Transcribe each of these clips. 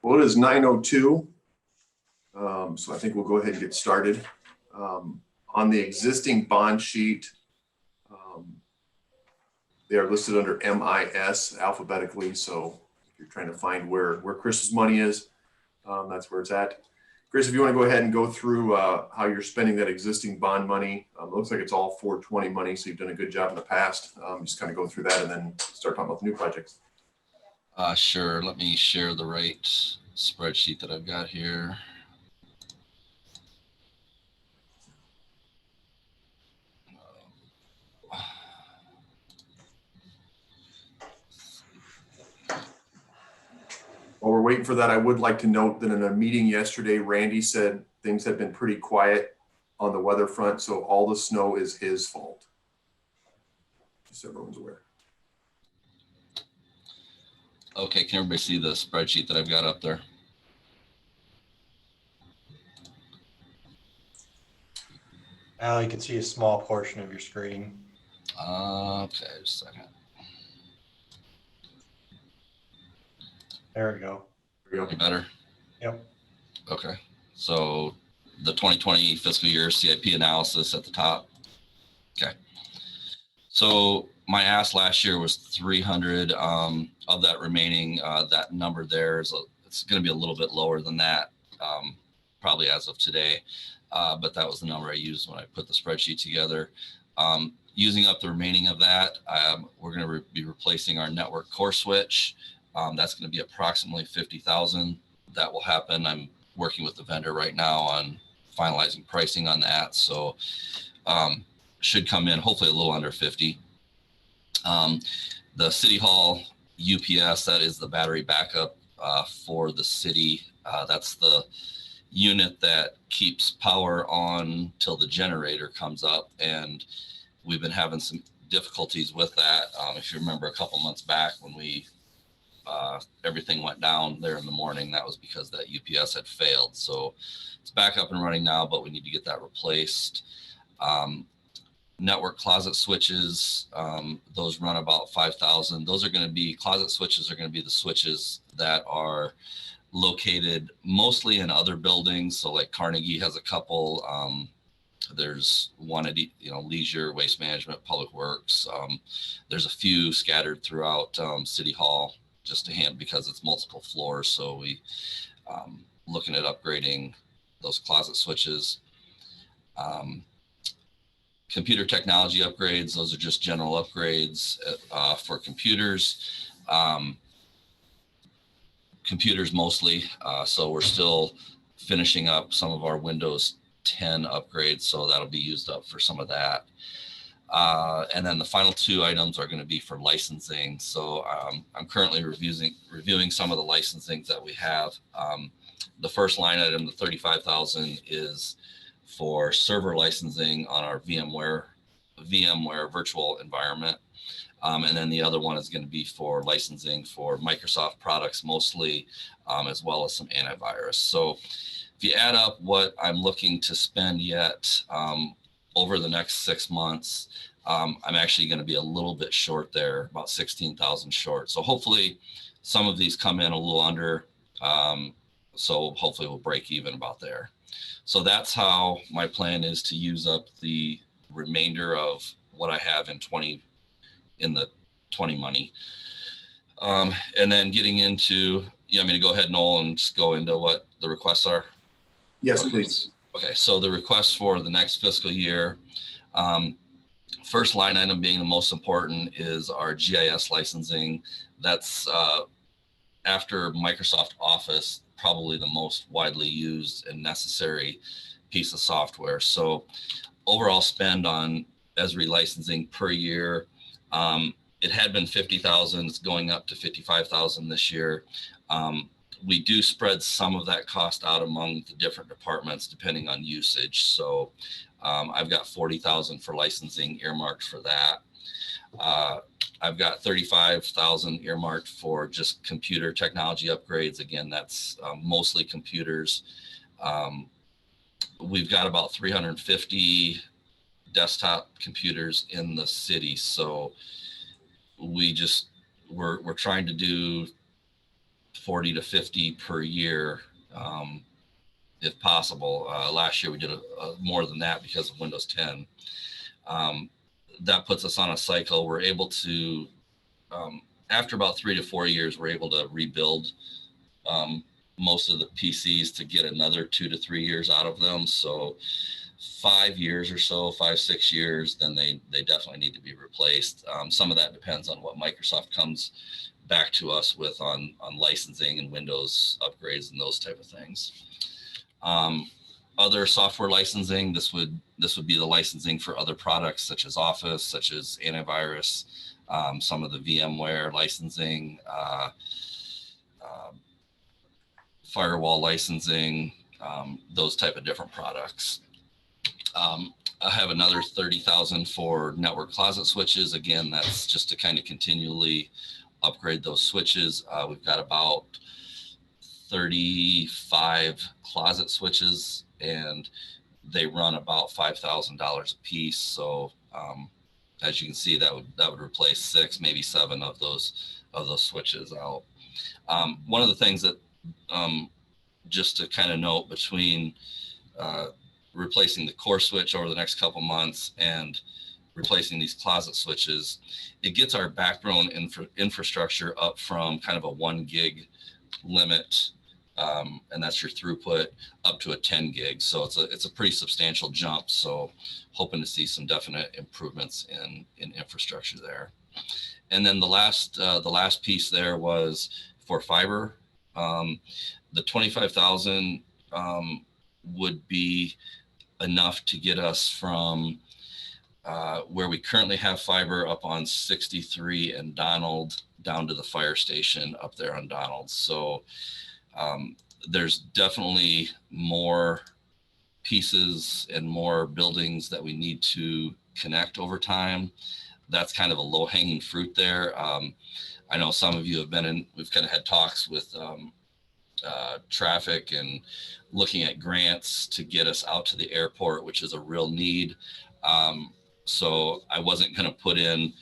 Well, it is 9:02, so I think we'll go ahead and get started. On the existing bond sheet, they are listed under MIS alphabetically, so if you're trying to find where Chris's money is, that's where it's at. Chris, if you want to go ahead and go through how you're spending that existing bond money. It looks like it's all 420 money, so you've done a good job in the past. Just kind of go through that and then start talking about the new projects. Sure. Let me share the right spreadsheet that I've got here. While we're waiting for that, I would like to note that in a meeting yesterday, Randy said things have been pretty quiet on the weather front, so all the snow is his fault. Just so everyone's aware. Okay, can everybody see the spreadsheet that I've got up there? Al, you can see a small portion of your screen. Okay, just a second. There we go. There we go. Any better? Yep. Okay, so the 2020 fiscal year CIP analysis at the top. Okay, so my ask last year was 300. Of that remaining, that number there is it's going to be a little bit lower than that, probably as of today. But that was the number I used when I put the spreadsheet together. Using up the remaining of that, we're going to be replacing our network core switch. That's going to be approximately 50,000. That will happen. I'm working with the vendor right now on finalizing pricing on that. So should come in hopefully a little under 50. The City Hall UPS, that is the battery backup for the city. That's the unit that keeps power on till the generator comes up. And we've been having some difficulties with that. If you remember a couple months back when everything went down there in the morning, that was because that UPS had failed. So it's back up and running now, but we need to get that replaced. Network closet switches, those run about 5,000. Those are going to be, closet switches are going to be the switches that are located mostly in other buildings. So like Carnegie has a couple. There's one at Leisure, Waste Management, Public Works. There's a few scattered throughout City Hall, just to hand because it's multiple floors. So we looking at upgrading those closet switches. Computer technology upgrades, those are just general upgrades for computers. Computers mostly, so we're still finishing up some of our Windows 10 upgrades, so that'll be used up for some of that. And then the final two items are going to be for licensing. So I'm currently reviewing some of the licensing that we have. The first line item, the 35,000, is for server licensing on our VMware virtual environment. And then the other one is going to be for licensing for Microsoft products mostly, as well as some antivirus. So if you add up what I'm looking to spend yet over the next 6 months, I'm actually going to be a little bit short there, about 16,000 short. So hopefully some of these come in a little under. So hopefully we'll break even about there. So that's how my plan is to use up the remainder of what I have in the 20 money. And then getting into, you want me to go ahead, Noel, and just go into what the requests are? Yes, okay. Please. Okay, so the requests for the next fiscal year, first line item being the most important is our GIS licensing. That's after Microsoft Office, probably the most widely used and necessary piece of software. So overall spend on Esri licensing per year, it had been 50,000. It's going up to 55,000 this year. We do spread some of that cost out among the different departments depending on usage. So I've got 40,000 for licensing earmarked for that. I've got 35,000 earmarked for just computer technology upgrades. Again, that's mostly computers. We've got about 350 desktop computers in the city. So we're trying to do 40 to 50 per year, if possible. Last year we did more than that because of Windows 10. That puts us on a cycle. We're able to, after about 3 to 4 years, we're able to rebuild most of the PCs to get another 2 to 3 years out of them. So 5 years or so, 5, 6 years, then they definitely need to be replaced. Some of that depends on what Microsoft comes back to us with on licensing and Windows upgrades and those type of things. Other software licensing, this would be the licensing for other products such as Office, such as antivirus, some of the VMware licensing, firewall licensing, those type of different products. I have another 30,000 for network closet switches. Again, that's just to kind of continually upgrade those switches. We've got about 35 closet switches and they run about $5,000 a piece. So as you can see, that would replace 6, maybe 7 of those switches out. One of the things that just to kind of note between replacing the core switch over the next couple months and replacing these closet switches, it gets our backbone infrastructure up from kind of a 1 gig limit, and that's your throughput, up to a 10 gig. So it's a pretty substantial jump. So hoping to see some definite improvements in infrastructure there. And then the last piece there was for fiber. The 25,000 would be enough to get us from where we currently have fiber up on 63 and Donald down to the fire station up there on Donald. So there's definitely more pieces and more buildings that we need to connect over time. That's kind of a low hanging fruit there. I know some of you have we've kind of had talks with traffic and looking at grants to get us out to the airport, which is a real need. So I wasn't going to put in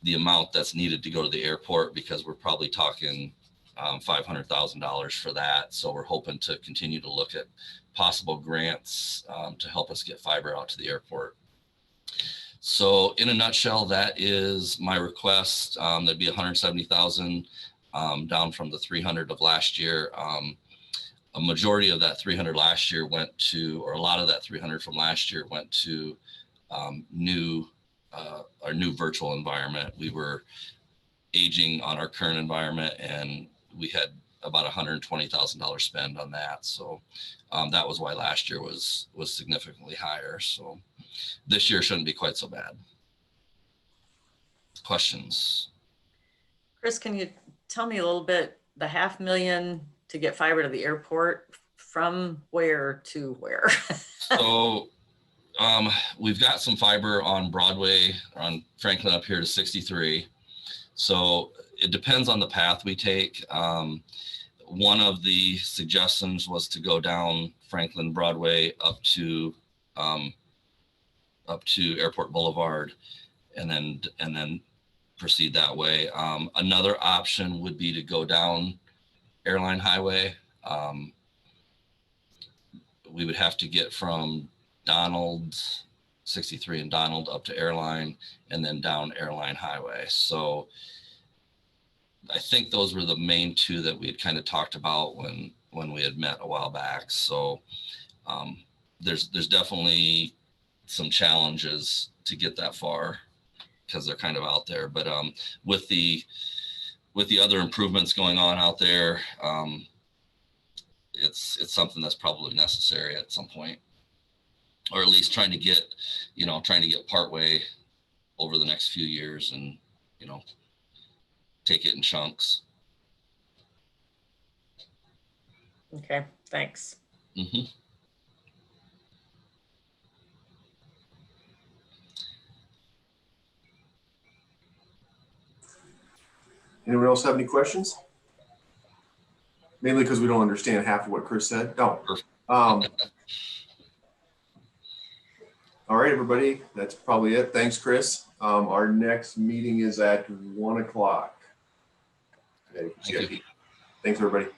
the amount that's needed to go to the airport because we're probably talking $500,000 for that. So we're hoping to continue to look at possible grants to help us get fiber out to the airport. So in a nutshell, that is my request. That'd be 170,000 down from the 300 of last year. A majority of that 300 last year went to, or a lot of that 300 from last year went to our new virtual environment. We were aging on our current environment and we had about $120,000 spend on that. So that was why last year was significantly higher. So this year shouldn't be quite so bad. Questions? Chris, can you tell me a little bit, the $500,000 to get fiber to the airport, from where to where? So we've got some fiber on Broadway, on Franklin up here to 63. So it depends on the path we take. One of the suggestions was to go down Franklin Broadway up to Airport Boulevard and then proceed that way. Another option would be to go down Airline Highway. We would have to get from Donald, 63 and Donald up to Airline and then down Airline Highway. So I think those were the main two that we had kind of talked about when we had met a while back. So there's definitely some challenges to get that far because they're kind of out there. But with the other improvements going on out there, it's something that's probably necessary at some point, or at least trying to get partway over the next few years and, take it in chunks. Okay, thanks. Mm-hmm. Anyone else have any questions? Mainly because we don't understand half of what Chris said. No. All right, everybody. That's probably it. Thanks, Chris. Our next meeting is at 1 o'clock. Thank you. Thanks, everybody.